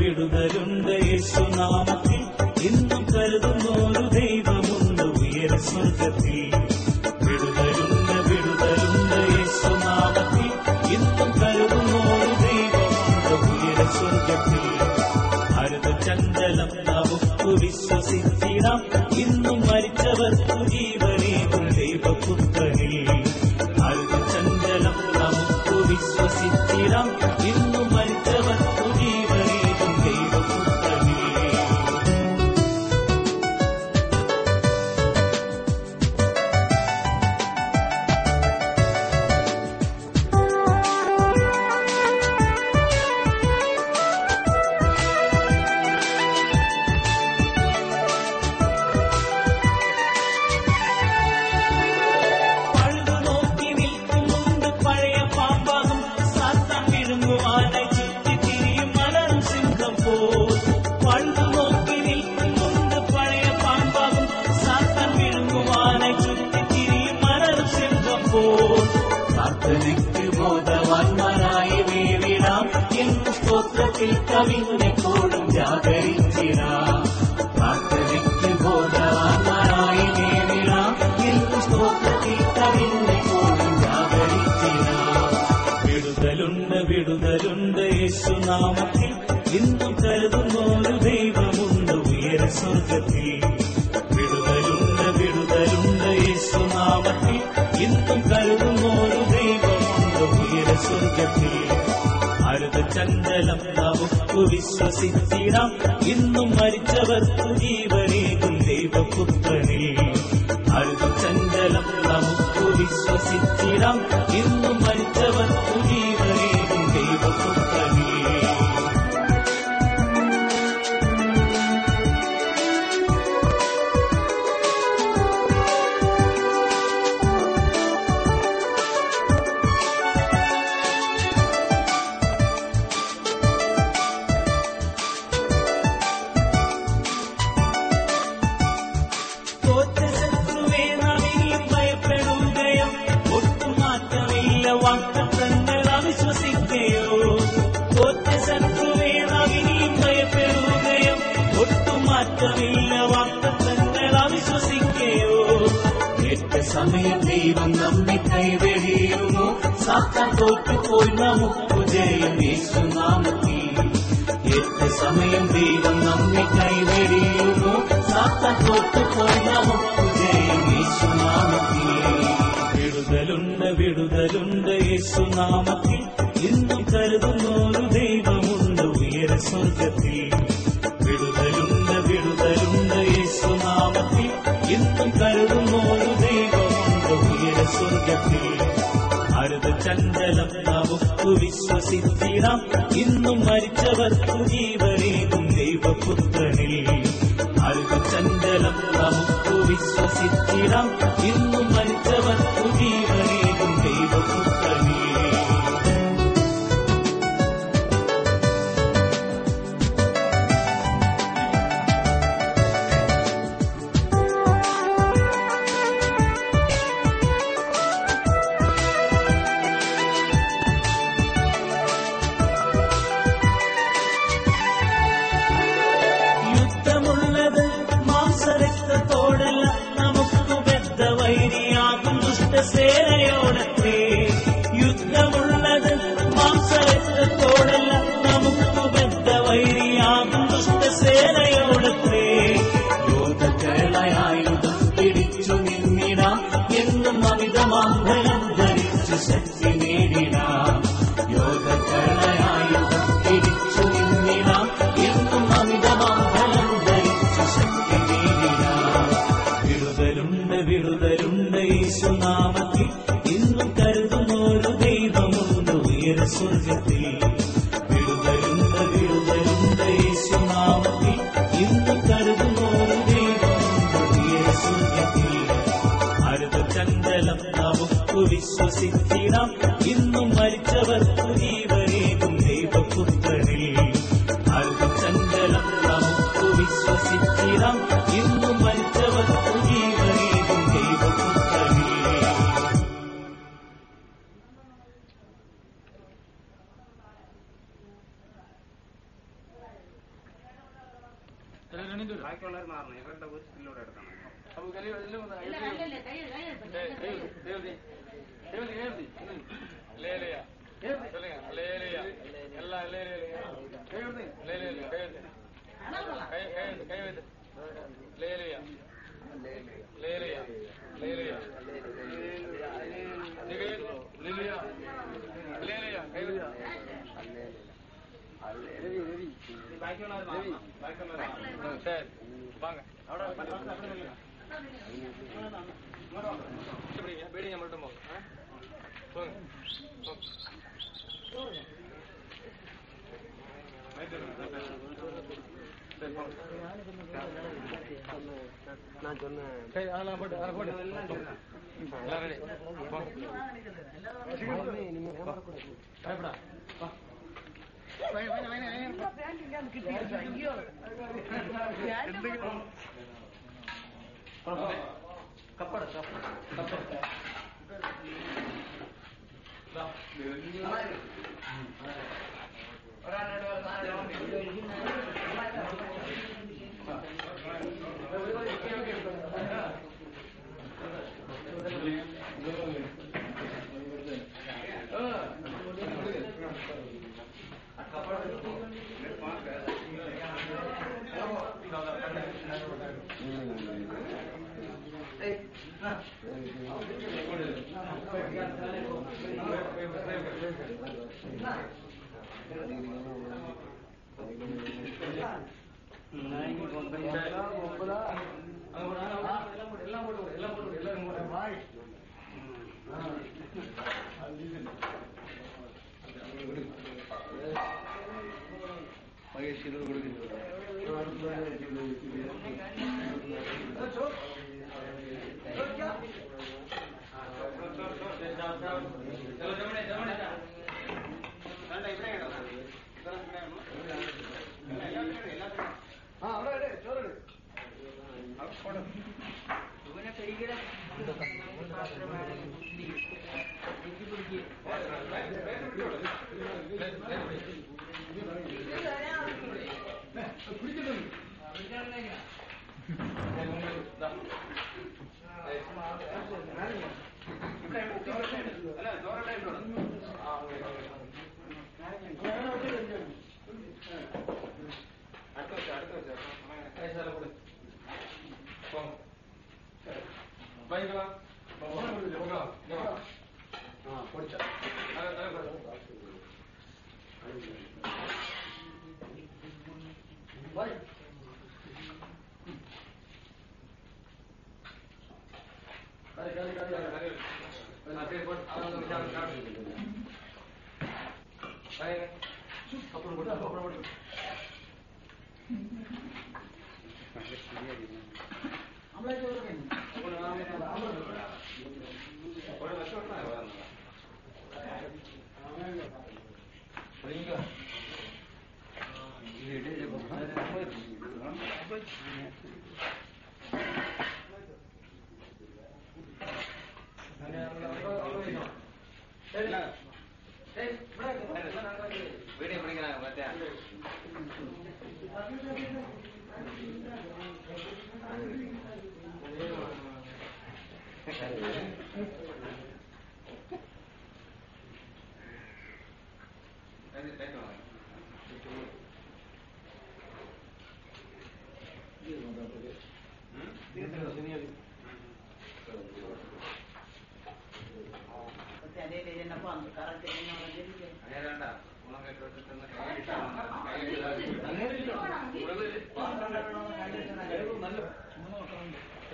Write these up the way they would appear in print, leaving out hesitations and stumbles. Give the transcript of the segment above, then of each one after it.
വിടുതലുണ്ട് യേശുനാമത്തിൽ, ഇന്നും കരുതുന്നൊരു ദൈവമുണ്ട് ഉയര സ്വർഗത്തിൽ. വിടുതലുണ്ട് യേശുനാമത്തിൽ, ഇന്നും കരുതുന്നൊരു ദൈവമുണ്ട് ഉയര സ്വർഗത്തിൽ. ഹരിതചഞ്ചലം നമുക്ക് വിശ്വസിച്ചിടാം, ഇന്നും മരിച്ചവർക്കു ജീവനേകും ദൈവപുത്രനിൽ. ഹരിതചഞ്ചലം നമുക്ക് വിശ്വസിച്ചിടാം, ഇന്നും മരിച്ചവർക്കു ജീവനേകും ദൈവപുത്രനിൽ. പ്രാർത്ഥനയ്ക്ക് ബോധവാന്മാരായി വീണിടാം, എന്നു സ്തോത്രത്തിൽ കവിഞ്ഞെപ്പോഴും ജാഗരിച്ചിടാം. പ്രാർത്ഥനയ്ക്ക് ബോധവാന്മാരായി വീണിടാം, എന്നു സ്തോത്രത്തിൽ കവിഞ്ഞെപ്പോഴും ജാഗരിച്ചിടാം. വിടുതലുണ്ട് യേശുനാമത്തിൽ, ഇന്നും കരുതുന്നൊരു ദൈവമുണ്ട് ഉയര സ്വർഗത്തിൽ. വിടുതലുണ്ട് യേശുനാമത്തിൽ, ഇന്നും കരുതുന്നൊരു ദൈവമുണ്ട് ഉയര സ്വർഗത്തിൽ. ഹരിതചഞ്ചലം നമുക്ക് വിശ്വസിച്ചിടാം, ഇന്നും മരിച്ചവർക്കു ജീവനേകും ദൈവപുത്രനിൽ. ഹരിതചഞ്ചലം നമുക്ക് വിശ്വസിച്ചിടാം, ഇന്നും മരിച്ചവർക്കു ജീവനേകും ദൈവപുത്രനിൽ. വാഗ്ദത്തങ്ങൾ അവിശ്വസിക്കുകയോ, തോറ്റ ശത്രുവേ നവിനിയും ഭയപ്പെടുകയോ, ഒട്ടുമാറ്റമില്ല വാഗ്ദത്തങ്ങൾ അവിശ്വസിക്കുകയോ. ഏറ്റ സമയം ദൈവം നമ്മെ കൈവെടിയുമോ, സാത്താൻ തോറ്റുപോയി നമുക്ക് ജയം യേശുനാമത്തിൽ. ഏറ്റ സമയം ദൈവം നമ്മെ കൈവെടിയുമോ, സാത്താൻ തോറ്റുപോയി നമുക്ക് ജയം യേശുനാമത്തിൽ. വിടുതലുണ്ട് യേശുനാമത്തിൽ, ഇന്നും കരുതുന്നൊരു ദൈവമുണ്ട് ഉയര സ്വർഗത്തിൽ. വിടുതലുണ്ട് യേശുനാമത്തിൽ, ഇന്നും കരുതുന്നൊരു ദൈവമുണ്ട് ഉയര സ്വർഗത്തിൽ. ഹരിതചഞ്ചലം നമുക്ക് വിശ്വസിച്ചിടാം, ഇന്നും മരിച്ചവർക്കു ജീവനേകും ദൈവപുത്രനിൽ. ഹരിതചഞ്ചലം നമുക്ക് വിശ്വസിച്ചിടാം, ഇന്നും മരിച്ചവർക്കു ജീവനേകും ദൈവപുത്രനിൽ. യുദ്ധമുള്ളത് മാംസരക്തത്തോടല്ല, നമുക്ക് ബദ്ധവൈരിയാകും ദുഷ്ടസേന സ്വർഗത്തിൽ. വിടുതലുണ്ട് വിടുതലുണ്ട് യേശുനാമത്തിൽ, ഇന്ന് കരുതുന്നോരു ദൈവമുണ്ട് സ്വർഗത്തിൽ. അരുതചഞ്ചലം നമുക്ക് വിശ്വസിച്ചിടാം, ഇന്നും മരിച്ചവർക്ക് ജീവനേകും ദൈവപുത്രനിൽ. അരുതചഞ്ചലം നമുക്ക് വിശ്വസിച്ചിടാം, ഇന്നും മരിച്ചവർക്ക് ജീവനേകും ദൈവപുത്രനിൽ. ബാക്കിയുള്ളവർ മാറണം, ഇവരുടെ ഒരു സ്കില്ലോടെ എടുക്കണം.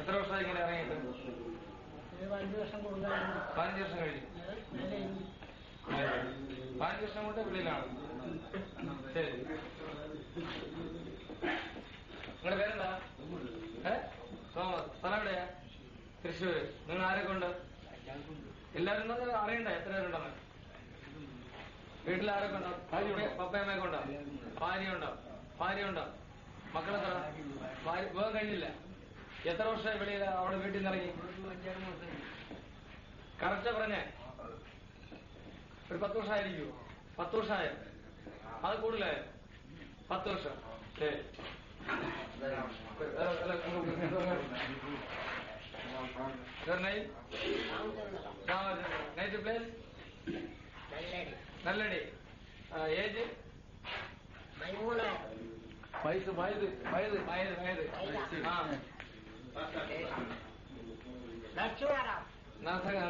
എത്ര വർഷമായി ഇങ്ങനെ ഇറങ്ങിയിട്ട്? 15 വർഷം കഴിഞ്ഞു. ബാലകൃഷ്ണൻ കൊണ്ട് വെളിയിലാണ്. ശരി, നിങ്ങളുടെ പേരെന്താ? തോമസ്. സ്ഥലം എവിടെയാ? തൃശ്ശൂര്. നിങ്ങൾ ആരൊക്കെ ഉണ്ട്? എല്ലാവരും അറിയണ്ടേ എത്ര പേരുണ്ടെന്ന്? വീട്ടിൽ ആരൊക്കെ ഉണ്ടോ? പപ്പയമ്മയൊക്കെ ഉണ്ടോ? ഭാര്യയുണ്ടോ? മക്കളെത്ര? വിവാഹം കഴിഞ്ഞില്ല. എത്ര വർഷമായി വെളിയിൽ അവിടെ വീട്ടിൽ നിന്ന് ഇറങ്ങി? കറക്റ്റ് പറഞ്ഞേ. ഒരു 10 വർഷമായിരിക്കുമോ? 10 വർഷമായോ? അത് കൂടുതലായോ? 10 വർഷം. ശരി. Native place? നല്ലടി. ഏജ്? വയസ്സ്?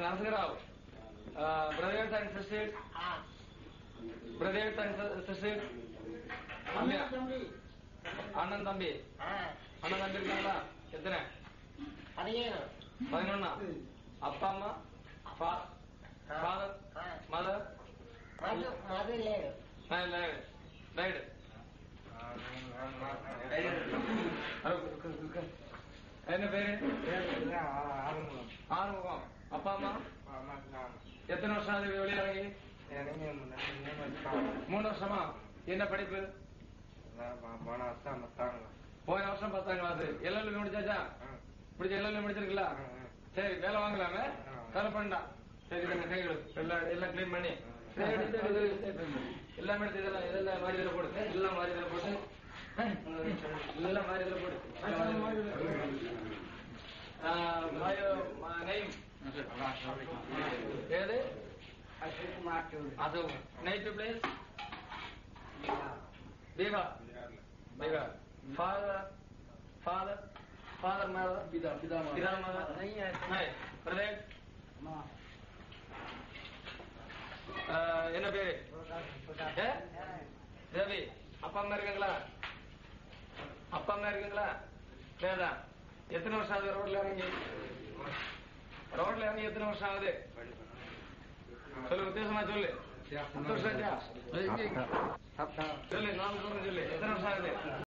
നരസിംഹറാവ്. Brothers and sisters? அண்ணன் தம்பி இருக்காங்களா? எத்தனை? 11. அப்பா அம்மா? Father mother? ரைடு. என்ன பேரு? ஆறுமுகம். அப்பா அம்மா? எத்தனை வருஷம் அது வெளியே இறங்கி? 3 வருஷமா? என்ன படிப்பு? போன வருஷம் 10ஆம் கிளாஸ். எல்லாம் முடிச்சாச்சா? எல்லாம் முடிச்சிருக்கல? சரி, வேலை வாங்கலாமே? வேலை பண்ணா. சரி, கைகள் எல்லாம் கிளீன் பண்ணி எல்லாம் எடுத்து இதெல்லாம் மாறி இதில் போடு. எல்லாம் மாறி இதில் போட்டு நெய்ம் ஏது? அது native place? Bihar. Father mother? பிதா மதர்? नहीं. பிரதேஷ்? என்ன பேரு? ரவி. அப்பா அம்மா இருக்குங்களா? வேதா. எத்தனை வருஷம் ஆகுது ரோட்ல இறங்கி எத்தனை வருஷம் ஆகுது? சொல்லு, உத்தேசமா சொல்லு. 10 வருஷம் சொல்லு. நான் சொல்றேன் சொல்லு. எத்தனை வருஷம் ஆகுது?